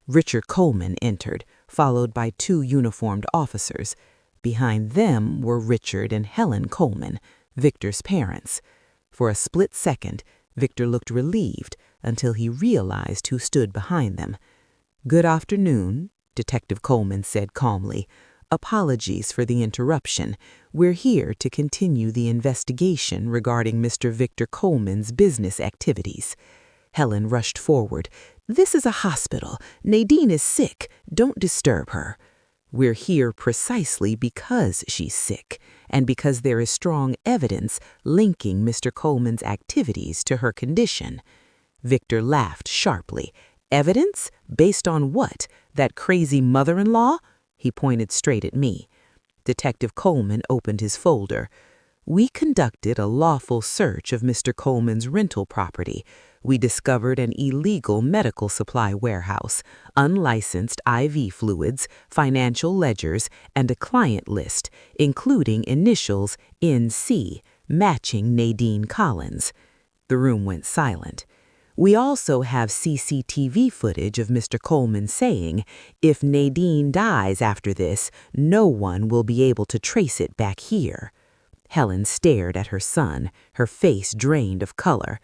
Richard Coleman entered, followed by 2 uniformed officers. Behind them were Richard and Helen Coleman, Victor's parents. For a split second, Victor looked relieved until he realized who stood behind them. "Good afternoon," Detective Coleman said calmly. "Apologies for the interruption. We're here to continue the investigation regarding Mr. Victor Coleman's business activities." Helen rushed forward. "This is a hospital. Nadine is sick. Don't disturb her." "We're here precisely because she's sick, and because there is strong evidence linking Mr. Coleman's activities to her condition." Victor laughed sharply. "Evidence? Based on what? That crazy mother-in-law?" He pointed straight at me. Detective Coleman opened his folder. "We conducted a lawful search of Mr. Coleman's rental property. We discovered an illegal medical supply warehouse, unlicensed IV fluids, financial ledgers, and a client list, including initials NC, matching Nadine Collins." The room went silent. "We also have CCTV footage of Mr. Coleman saying, 'If Nadine dies after this, no one will be able to trace it back here.'" Helen stared at her son, her face drained of color.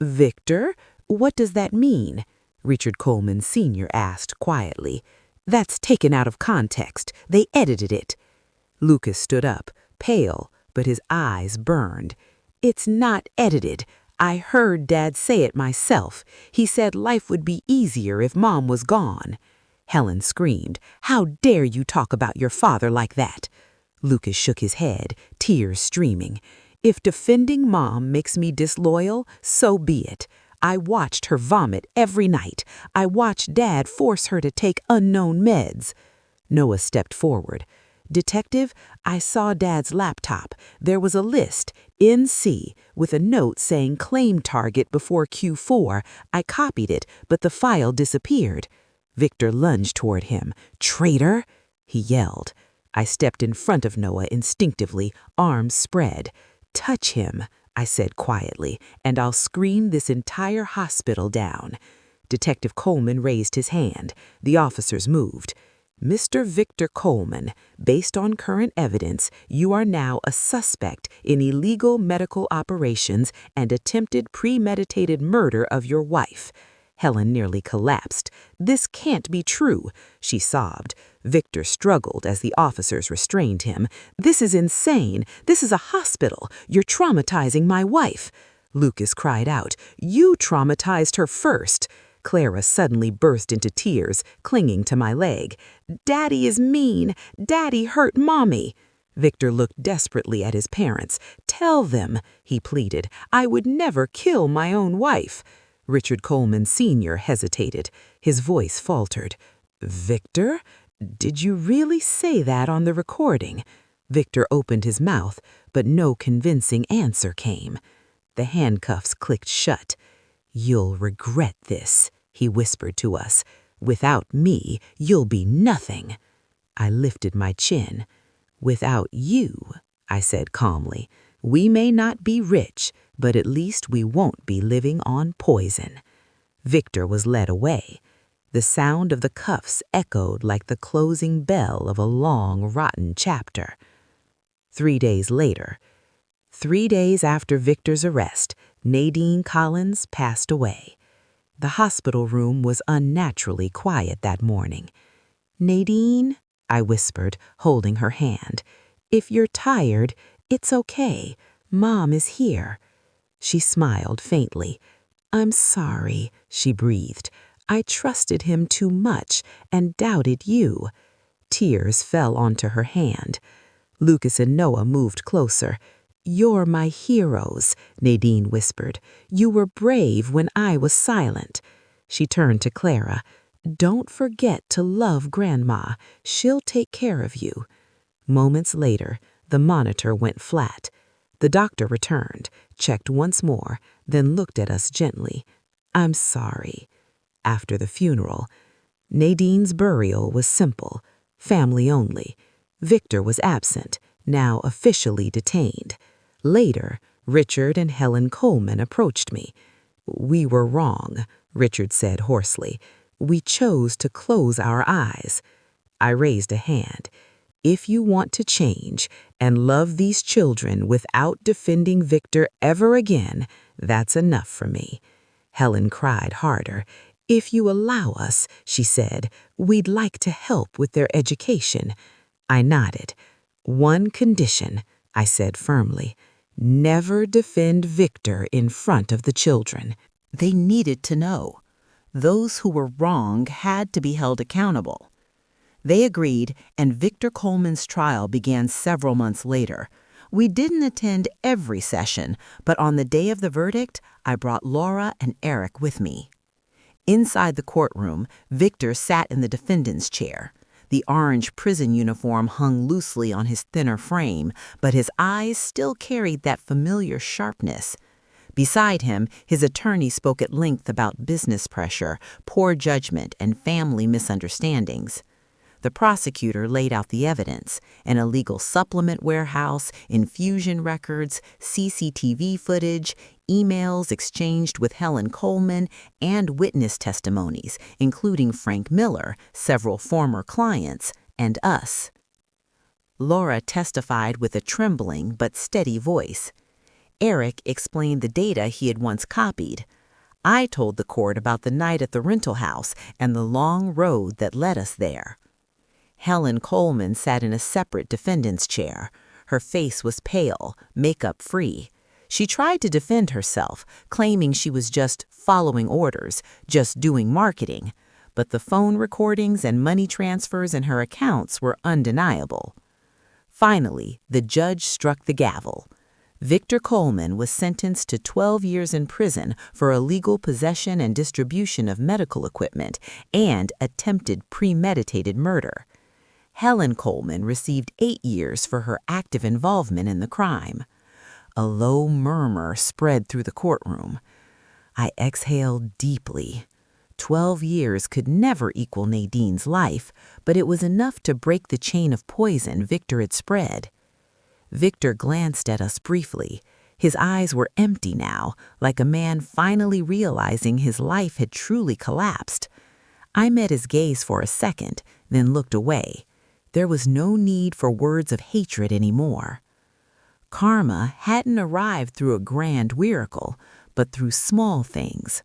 "Victor, what does that mean?" Richard Coleman Sr. asked quietly. "That's taken out of context. They edited it." Lucas stood up, pale, but his eyes burned. "It's not edited. I heard Dad say it myself. He said life would be easier if Mom was gone." Helen screamed, "How dare you talk about your father like that?" Lucas shook his head, tears streaming. If defending Mom makes me disloyal, so be it. I watched her vomit every night. I watched Dad force her to take unknown meds. Noah stepped forward. Detective, I saw Dad's laptop. There was a list, NC, with a note saying claim target before Q4. I copied it, but the file disappeared. Victor lunged toward him. Traitor! He yelled. I stepped in front of Noah instinctively, arms spread. Touch him, I said quietly, and I'll scream this entire hospital down. Detective Coleman raised his hand. The officers moved. Mr. Victor Coleman, based on current evidence, you are now a suspect in illegal medical operations and attempted premeditated murder of your wife. Helen nearly collapsed. This can't be true, she sobbed. Victor struggled as the officers restrained him. This is insane. This is a hospital. You're traumatizing my wife. Lucas cried out. You traumatized her first. Clara suddenly burst into tears, clinging to my leg. Daddy is mean. Daddy hurt Mommy. Victor looked desperately at his parents. Tell them, he pleaded, I would never kill my own wife. Richard Coleman Sr. hesitated. His voice faltered. Victor, did you really say that on the recording? Victor opened his mouth, but no convincing answer came. The handcuffs clicked shut. You'll regret this, he whispered to us. Without me, you'll be nothing. I lifted my chin. Without you, I said calmly, we may not be rich, but at least we won't be living on poison. Victor was led away. The sound of the cuffs echoed like the closing bell of a long, rotten chapter. 3 days later, 3 days after Victor's arrest, Nadine Collins passed away. The hospital room was unnaturally quiet that morning. Nadine, I whispered, holding her hand. If you're tired, it's okay. Mom is here. She smiled faintly. I'm sorry, she breathed. I trusted him too much and doubted you. Tears fell onto her hand. Lucas and Noah moved closer. You're my heroes, Nadine whispered. You were brave when I was silent. She turned to Clara. Don't forget to love Grandma. She'll take care of you. Moments later, the monitor went flat. The doctor returned, checked once more, then looked at us gently. I'm sorry. After the funeral, Nadine's burial was simple, family only. Victor was absent, now officially detained. Later, Richard and Helen Coleman approached me. We were wrong, Richard said hoarsely. We chose to close our eyes. I raised a hand. If you want to change and love these children without defending Victor ever again, that's enough for me. Helen cried harder. If you allow us, she said, we'd like to help with their education. I nodded. One condition, I said firmly. Never defend Victor in front of the children. They needed to know. Those who were wrong had to be held accountable. They agreed, and Victor Coleman's trial began several months later. We didn't attend every session, but on the day of the verdict, I brought Laura and Eric with me. Inside the courtroom, Victor sat in the defendant's chair. The orange prison uniform hung loosely on his thinner frame, but his eyes still carried that familiar sharpness. Beside him, his attorney spoke at length about business pressure, poor judgment, and family misunderstandings. The prosecutor laid out the evidence: an illegal supplement warehouse, infusion records, CCTV footage, emails exchanged with Helen Coleman, and witness testimonies, including Frank Miller, several former clients, and us. Laura testified with a trembling but steady voice. Eric explained the data he had once copied. I told the court about the night at the rental house and the long road that led us there. Helen Coleman sat in a separate defendant's chair. Her face was pale, makeup-free. She tried to defend herself, claiming she was just following orders, just doing marketing. But the phone recordings and money transfers in her accounts were undeniable. Finally, the judge struck the gavel. Victor Coleman was sentenced to 12 years in prison for illegal possession and distribution of medical equipment and attempted premeditated murder. Helen Coleman received 8 years for her active involvement in the crime. A low murmur spread through the courtroom. I exhaled deeply. 12 years could never equal Nadine's life, but it was enough to break the chain of poison Victor had spread. Victor glanced at us briefly. His eyes were empty now, like a man finally realizing his life had truly collapsed. I met his gaze for a second, then looked away. There was no need for words of hatred anymore. Karma hadn't arrived through a grand miracle, but through small things.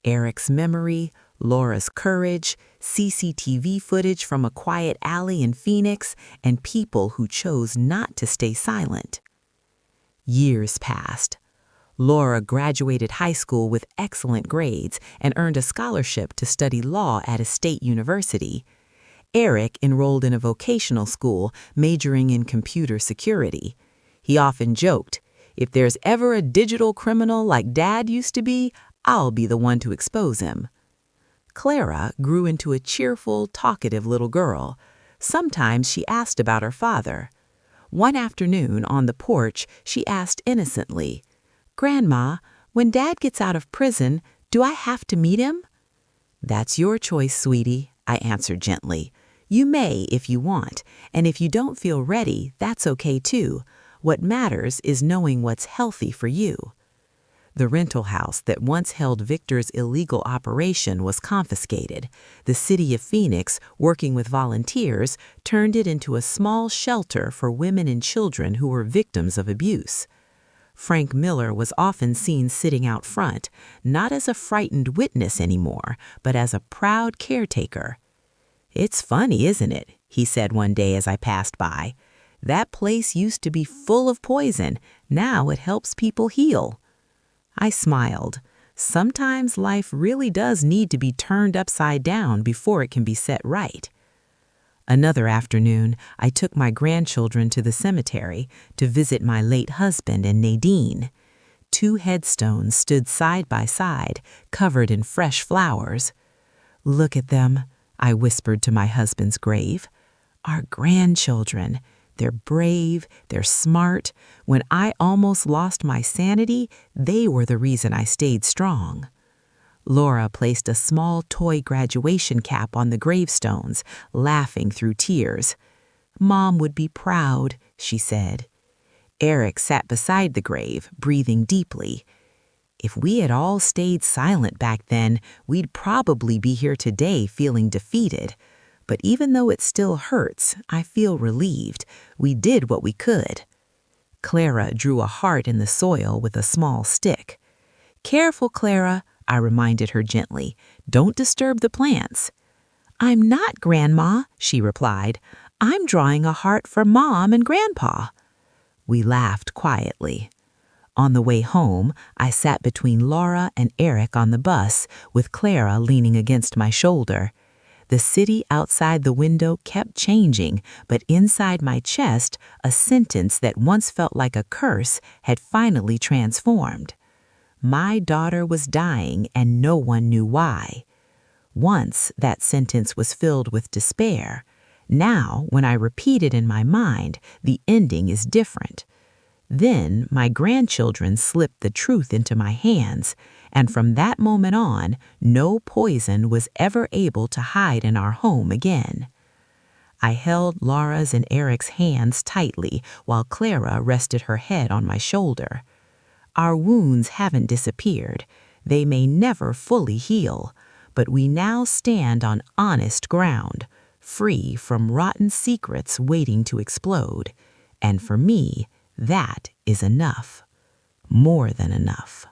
Eric's memory, Laura's courage, CCTV footage from a quiet alley in Phoenix, and people who chose not to stay silent. Years passed. Laura graduated high school with excellent grades and earned a scholarship to study law at a state university. Eric enrolled in a vocational school majoring in computer security. He often joked, "If there's ever a digital criminal like Dad used to be, I'll be the one to expose him." Clara grew into a cheerful, talkative little girl. Sometimes she asked about her father. One afternoon on the porch, she asked innocently, "Grandma, when Dad gets out of prison, do I have to meet him?" "That's your choice, sweetie," I answered gently. "You may if you want, and if you don't feel ready, that's okay too. What matters is knowing what's healthy for you." The rental house that once held Victor's illegal operation was confiscated. The city of Phoenix, working with volunteers, turned it into a small shelter for women and children who were victims of abuse. Frank Miller was often seen sitting out front, not as a frightened witness anymore, but as a proud caretaker. "It's funny, isn't it?" he said one day as I passed by. "That place used to be full of poison. Now it helps people heal." I smiled. Sometimes life really does need to be turned upside down before it can be set right. Another afternoon, I took my grandchildren to the cemetery to visit my late husband and Nadine. 2 headstones stood side by side, covered in fresh flowers. "Look at them," I whispered to my husband's grave. "Our grandchildren. They're brave, they're smart. When I almost lost my sanity, they were the reason I stayed strong." Laura placed a small toy graduation cap on the gravestones, laughing through tears. "Mom would be proud," she said. Eric sat beside the grave, breathing deeply. "If we had all stayed silent back then, we'd probably be here today feeling defeated. But even though it still hurts, I feel relieved. We did what we could." Clara drew a heart in the soil with a small stick. "Careful, Clara," I reminded her gently. "Don't disturb the plants." "I'm not, Grandma," she replied. "I'm drawing a heart for Mom and Grandpa." We laughed quietly. On the way home, I sat between Laura and Eric on the bus, with Clara leaning against my shoulder. The city outside the window kept changing, but inside my chest, a sentence that once felt like a curse had finally transformed. My daughter was dying, and no one knew why. Once, that sentence was filled with despair. Now, when I repeat it in my mind, the ending is different. Then my grandchildren slipped the truth into my hands, and from that moment on, no poison was ever able to hide in our home again. I held Laura's and Eric's hands tightly while Clara rested her head on my shoulder. Our wounds haven't disappeared. They may never fully heal, but we now stand on honest ground, free from rotten secrets waiting to explode. And for me, that is enough. More than enough.